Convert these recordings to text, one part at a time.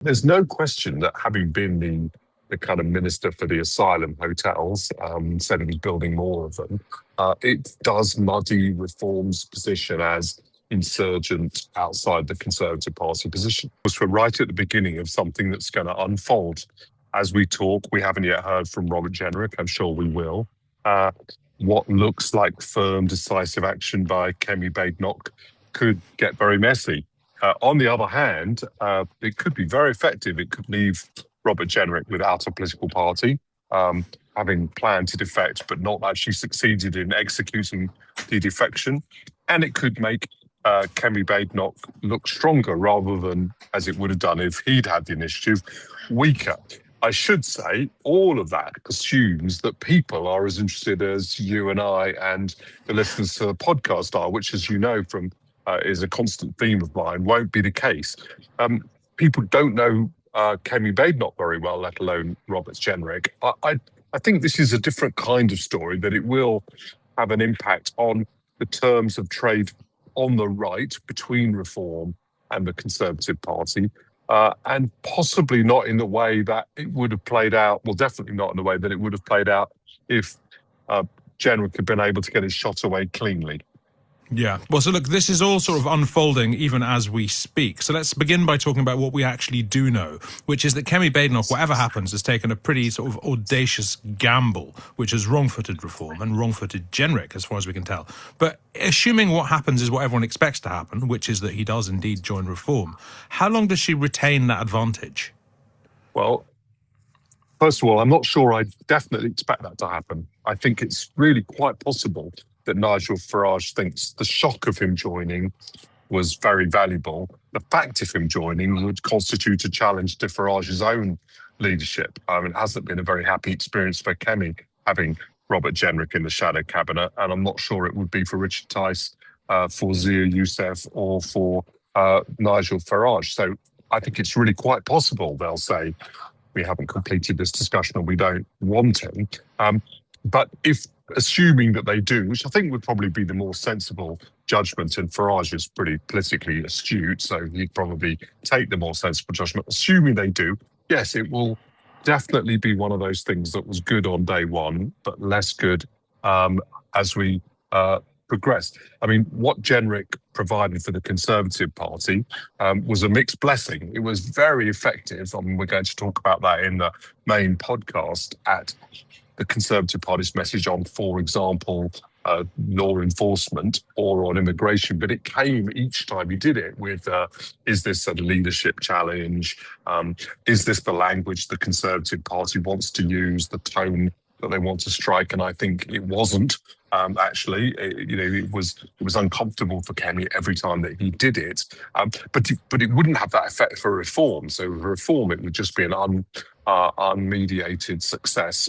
There's no question that having been the kind of minister for the asylum hotels, said he was building more of them, it does muddy Reform's position as insurgent outside the Conservative Party position. We're right at the beginning of something that's going to unfold. As we talk, we haven't yet heard from Robert Jenrick. I'm sure we will. What looks like firm, decisive action by Kemi Badenoch could get very messy. On the other hand, it could be very effective. It could leave Robert Jenrick without a political party, having planned to defect but not actually succeeded in executing the defection. And it could make Kemi Badenoch look stronger rather than, as it would have done if he'd had the initiative, weaker. I should say all of that assumes that people are as interested as you and I and the listeners to the podcast are, which, as you know from is a constant theme of mine, won't be the case. People don't know Kemi Badenoch very well, let alone Robert Jenrick. I think this is a different kind of story, that it will have an impact on the terms of trade on the right between Reform and the Conservative Party, and possibly not in the way that it would have played out, well, definitely not in the way that it would have played out if Jenrick had been able to get his shot away cleanly. Yeah. Well, so look, this is all sort of unfolding even as we speak. So let's begin by talking about what we actually do know, which is that Kemi Badenoch, whatever happens, has taken a pretty sort of audacious gamble, which has wrong-footed Reform and wrong-footed Jenrick, as far as we can tell. But assuming what happens is what everyone expects to happen, which is that he does indeed join Reform, how long does she retain that advantage? Well, first of all, I'm not sure I definitely expect that to happen. I think it's really quite possible that Nigel Farage thinks the shock of him joining was very valuable. The fact of him joining would constitute a challenge to Farage's own leadership. It hasn't been a very happy experience for Kemi having Robert Jenrick in the shadow cabinet, and I'm not sure it would be for Richard Tice, for Zia Yousef, or for Nigel Farage. So I think it's really quite possible they'll say, we haven't completed this discussion and we don't want him. But if, assuming that they do, which I think would probably be the more sensible judgment, and Farage is pretty politically astute, so he'd probably take the more sensible judgment. Assuming they do, yes, it will definitely be one of those things that was good on day one, but less good as we progress. I mean, what Jenrick provided for the Conservative Party was a mixed blessing. It was very effective. I mean, we're going to talk about that in the main podcast at the Conservative Party's message on, for example, law enforcement or on immigration. But it came each time he did it with, is this a leadership challenge? Is this the language the Conservative Party wants to use, the tone that they want to strike? And I think it wasn't. Actually, it was uncomfortable for Kemi every time that he did it, but it wouldn't have that effect for Reform. So for Reform, it would just be an unmediated success.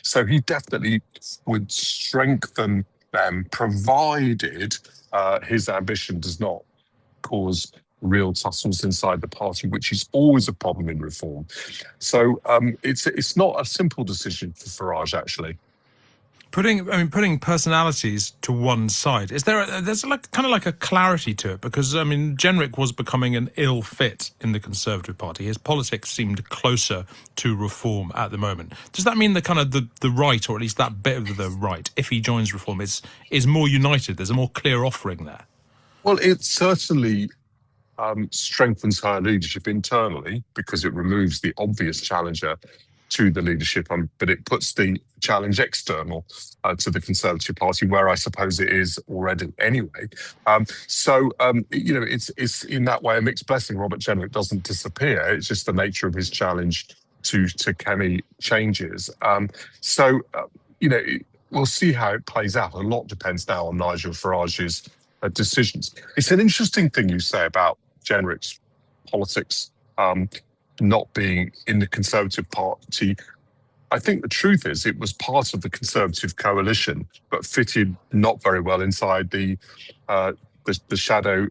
So he definitely would strengthen them, provided his ambition does not cause real tussles inside the party, which is always a problem in Reform. So it's not a simple decision for Farage, actually. Putting personalities to one side, there's like kind of like a clarity to it, because Jenrick was becoming an ill fit in the Conservative Party. His politics seemed closer to Reform at the moment. Does that mean that kind of the right, or at least that bit of the right, if he joins Reform, is more united? There's a more clear offering there. Well, it certainly strengthens her leadership internally, because it removes the obvious challenger to the leadership, but it puts the challenge external to the Conservative Party, where I suppose it is already anyway. It's in that way a mixed blessing. Robert Jenrick doesn't disappear. It's just the nature of his challenge to Kemi changes. We'll see how it plays out. A lot depends now on Nigel Farage's decisions. It's an interesting thing you say about Jenrick's politics not being in the Conservative Party. I think the truth is it was part of the Conservative coalition, but fitted not very well inside the shadow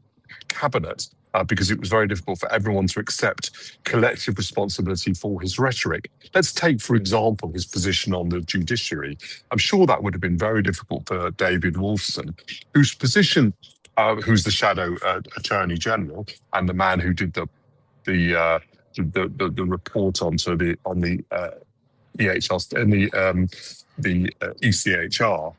cabinet, because it was very difficult for everyone to accept collective responsibility for his rhetoric. Let's take, for example, his position on the judiciary. I'm sure that would have been very difficult for David Wolfson, whose position, who's the shadow Attorney General and the man who did the the report on the EHR and the ECHR,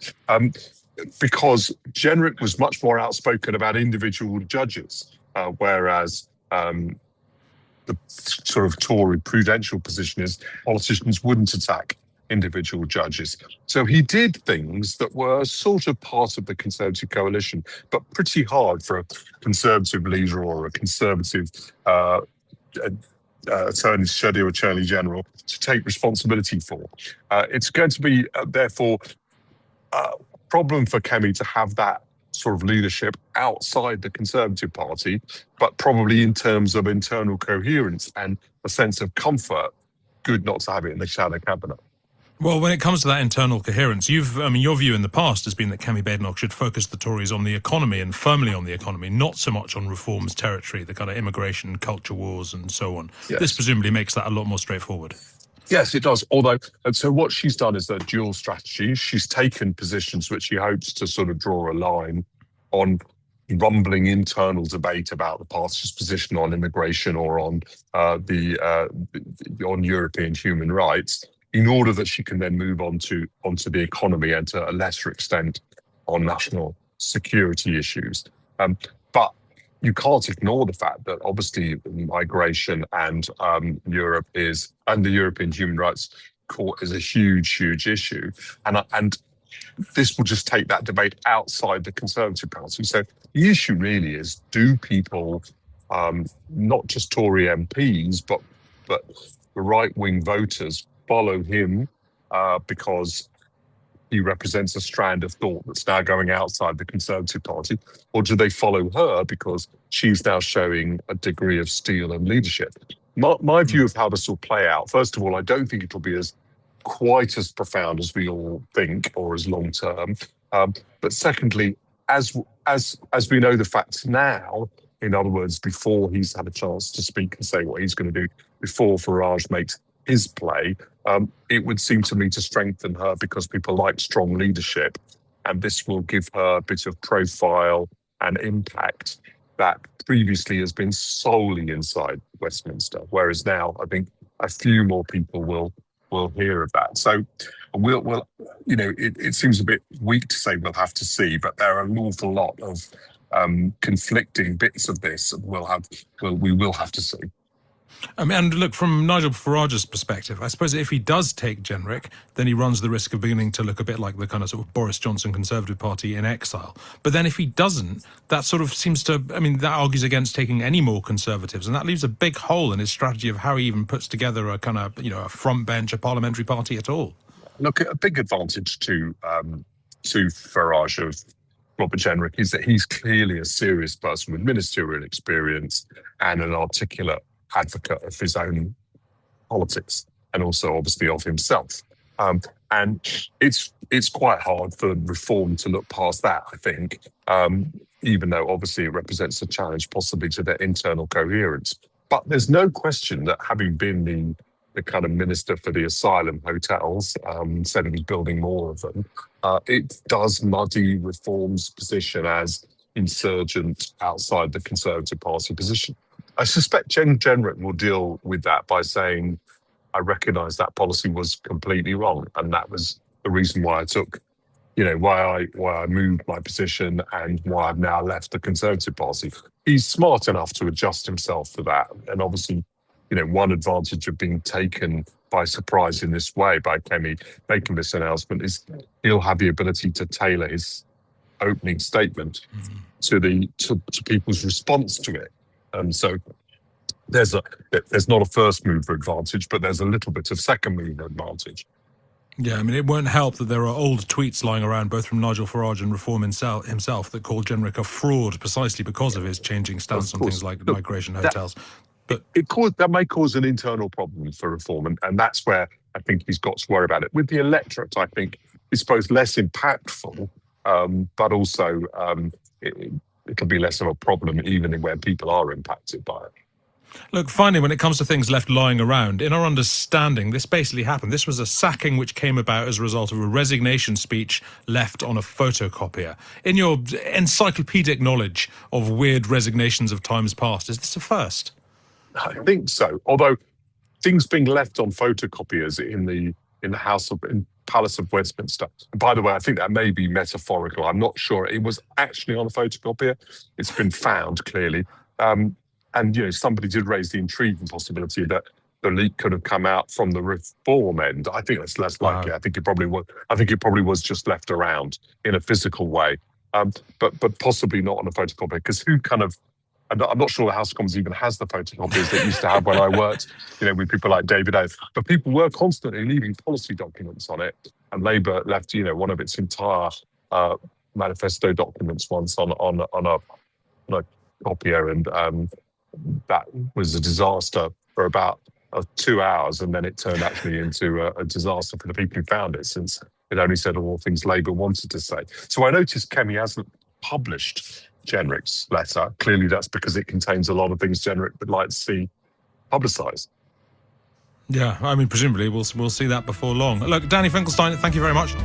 because Jenrick was much more outspoken about individual judges, whereas the sort of Tory prudential position is politicians wouldn't attack individual judges. So he did things that were sort of part of the Conservative coalition, but pretty hard for a Conservative leader or a Conservative Attorney General to take responsibility for. It's going to be, therefore, a problem for Kemi to have that sort of leadership outside the Conservative Party, but probably in terms of internal coherence and a sense of comfort, good not to have it in the shadow cabinet. Well, when it comes to that internal coherence, your view in the past has been that Kemi Badenoch should focus the Tories on the economy and firmly on the economy, not so much on reforms territory, the kind of immigration, culture wars and so on. Yes. This presumably makes that a lot more straightforward. Yes, it does. Although, and so what she's done is a dual strategy. She's taken positions which she hopes to sort of draw a line on rumbling internal debate about the party's position on immigration or on on European human rights, in order that she can then move onto the economy and to a lesser extent on national security issues. But you can't ignore the fact that obviously migration and Europe and the European Human Rights Court is a huge issue, and this will just take that debate outside the Conservative Party. So the issue really is: do people, not just Tory MPs, but the right-wing voters, follow him because he represents a strand of thought that's now going outside the Conservative Party, or do they follow her because she's now showing a degree of steel and leadership? My view of how this will play out, first of all, I don't think it'll be quite as profound as we all think, or as long term. But secondly, as we know the facts now, in other words, before he's had a chance to speak and say what he's going to do, before Farage makes his play, it would seem to me to strengthen her because people like strong leadership, and this will give her a bit of profile and impact that previously has been solely inside Westminster, whereas now I think a few more people will hear of that. So we'll it seems a bit weak to say we'll have to see, but there are an awful lot of conflicting bits of this we will have to see. And look, from Nigel Farage's perspective, I suppose if he does take Jenrick, then he runs the risk of beginning to look a bit like the kind of sort of Boris Johnson Conservative Party in exile. But then if he doesn't, that sort of seems to, that argues against taking any more Conservatives, and that leaves a big hole in his strategy of how he even puts together a kind of, a front bench, a parliamentary party at all. Look, a big advantage to Farage of Robert Jenrick is that he's clearly a serious person with ministerial experience and an articulate advocate of his own politics and also obviously of himself. And it's quite hard for reform to look past that, I think, even though obviously it represents a challenge possibly to their internal coherence. But there's no question that having been the kind of minister for the asylum hotels, instead of building more of them, it does muddy reform's position as insurgent outside the Conservative Party position. I suspect Jenrick will deal with that by saying, I recognise that policy was completely wrong, and that was the reason why I took, why I moved my position and why I've now left the Conservative Party. He's smart enough to adjust himself to that, and obviously, one advantage of being taken by surprise in this way by Kemi making this announcement is he'll have the ability to tailor his opening statement to people's response to it. So there's not a first mover advantage, but there's a little bit of second mover advantage. Yeah, it won't help that there are old tweets lying around, both from Nigel Farage and Reform himself, that called Jenrick a fraud precisely because of his changing stance on things like migration hotels. But that may cause an internal problem for Reform, and that's where I think he's got to worry about it. With the electorate, I think it's both less impactful, but also it'll be less of a problem even where people are impacted by it. Look, finally, when it comes to things left lying around, in our understanding, this basically happened. This was a sacking which came about as a result of a resignation speech left on a photocopier. In your encyclopedic knowledge of weird resignations of times past, is this a first? I think so. Although things being left on photocopiers in the Palace of Westminster. And by the way, I think that may be metaphorical. I'm not sure. It was actually on a photocopier. It's been found clearly. And somebody did raise the intriguing possibility that the leak could have come out from the Reform end. I think that's less likely. Wow. I think it probably was just left around in a physical way. But possibly not on a photocopier, because I'm not sure the House of Commons even has the photocopiers that used to have when I worked, with people like David Oath. But people were constantly leaving policy documents on it, and Labour left, one of its entire manifesto documents once on a copier, and that was a disaster for about 2 hours, and then it turned actually into a disaster for the people who found it, since it only said all things Labour wanted to say. So I noticed Kemi hasn't published Jenrick's letter. Clearly that's because it contains a lot of things Jenrick would like to see publicised. Yeah, I mean, presumably we'll see that before long. Look, Danny Finkelstein, thank you very much.